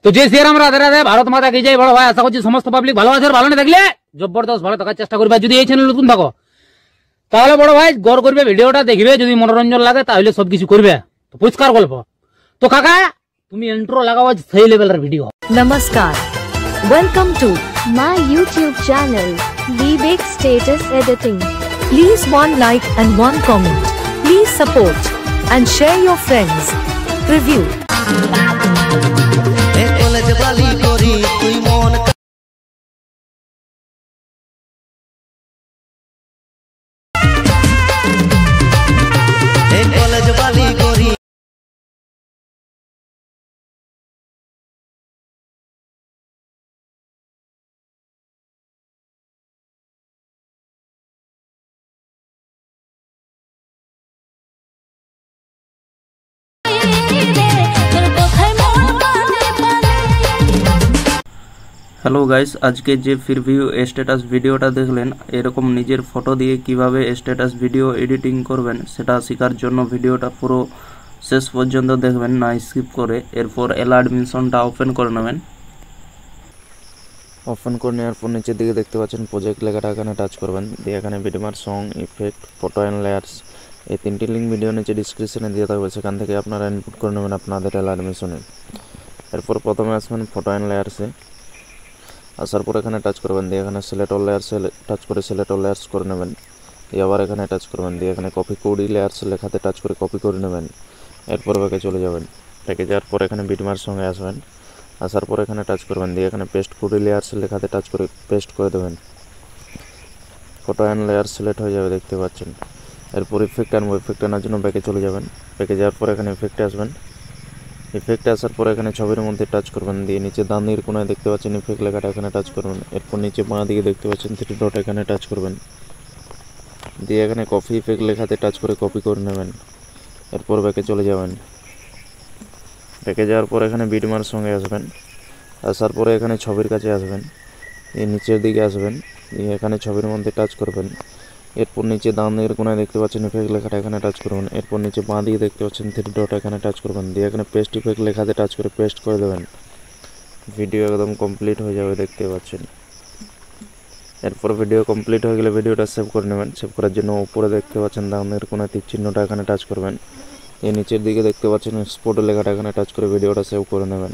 তো যে শ্রীরাম রাধে রাধে, ভারত মাতা কি জয়। বড় ভাই আশা করছি সমস্ত পাবলিক ভালো আছে, ভালো না থাকলে জবরদস্ত ভালো থাকার চেষ্টা করবে। যদি এই চ্যানেল নতুন থাকো তাহলে বড় ভাই গড় করবে, ভিডিওটা দেখবে, যদি মনোরঞ্জন লাগে তাহলে সবকিছু করবে। তো পরিষ্কার গল্প। তো কাকা তুমি ইন্ট্রো লাগাও সেই লেভেলের video. Namaskar. Welcome to my YouTube channel, Vivek Status Editing. please one like and one comment. Please support and share your friends. Review. Hello guys, আজকে যে প্রিভিউ স্ট্যাটাস ভিডিওটা দেখলেন, এরকম নিজের ফটো দিয়ে কিভাবে স্ট্যাটাস ভিডিও এডিটিং করবেন সেটা শেখার জন্য ভিডিওটা পুরো শেষ পর্যন্ত দেখবেন, না স্কিপ করে। এরপর অ্যাডমিশনটা ওপেন করে নেবেন। ওপেন করে নেওয়ার পর নিচের দিকে দেখতে পাচ্ছেন প্রজেক্ট লেখাটা, এখানে টাচ করবেন। দিয়ে এখানে ভিডিওমার song, effect, photo and layers, এই তিনটি লিঙ্ক ভিডিও নিচে ডিসক্রিপশনে দিয়ে থাকবে, সেখান থেকে আপনারা ইনপুট করে নেবেন আপনাদের অ্যাডমিশনে। এরপর প্রথমে আসবেন ফটো অ্যান্ড লেয়ার্সে। আসার পর এখানে টাচ করবেন, দিয়ে এখানে সিলেক্ট অল লেয়ার্সে টাচ করে সিলেক্ট অল লেয়ার্স করে নেবেন। দিয়ে আবার এখানে টাচ করবেন, দিয়ে এখানে কপি কোড লেয়ার্স লেখাতে টাচ করে কপি করে নেবেন। এরপর ব্যাকে চলে যাবেন। ব্যাকে যাওয়ার পর এখানে বিটমার্কের সঙ্গে আসবেন। আসার পর এখানে টাচ করবেন, দিয়ে এখানে পেস্ট কোড লেয়ার্স লেখাতে টাচ করে পেস্ট করে দেবেন। ফটো অ্যান্ড লেয়ার সিলেক্ট হয়ে যাবে, দেখতে পাচ্ছেন। এরপর ইফেক্ট আনবো, ইফেক্ট আনার জন্য ব্যাকে চলে যাবেন। ব্যাকে যাওয়ার পর এখানে ইফেক্টে আসবেন। ইফেক্টে আসার পর এখানে ছবির মধ্যে টাচ করবেন, দিয়ে নিচে ডান দিকের কোণায় দেখতে পাচ্ছেন ইফেক্ট লেখাটা, এখানে টাচ করবেন। এরপর নিচে বাঁ দিকে দেখতে পাচ্ছেন থ্রি ডট, এখানে টাচ করবেন। দিয়ে এখানে কপি ইফেক্ট লেখাতে টাচ করে কপি করে নেবেন। এরপর ব্যাকে চলে যাবেন। ব্যাকে যাওয়ার পর এখানে বিটমার্কের সঙ্গে আসবেন। আসার পরে এখানে ছবির কাছে আসবেন, দিয়ে নিচের দিকে আসবেন, দিয়ে এখানে ছবির মধ্যে টাচ করবেন। এরপর নিচে ডান দিকের কোণায় দেখতে পাচ্ছেন ইফেক্ট লেখাটা, এখানে টাচ করবেন। এরপর নিচে বাঁ দিকে দেখতে পাচ্ছেন থ্রি ডট, এখানে টাচ করবেন। দিয়ে এখানে পেস্ট ইফেক্ট লেখাতে টাচ করে পেস্ট করে দেবেন। ভিডিও একদম কমপ্লিট হয়ে যাবে, দেখতে পাচ্ছেন। এরপর ভিডিও কমপ্লিট হয়ে গেলে ভিডিওটা সেভ করে নেবেন। সেভ করার জন্য উপরে দেখতে পাচ্ছেন ডান দিকের কোণায় তীর চিহ্নটা, এখানে টাচ করবেন। এই নিচের দিকে দেখতে পাচ্ছেন এক্সপোর্ট লেখাটা, এখানে টাচ করে ভিডিওটা সেভ করে নেবেন।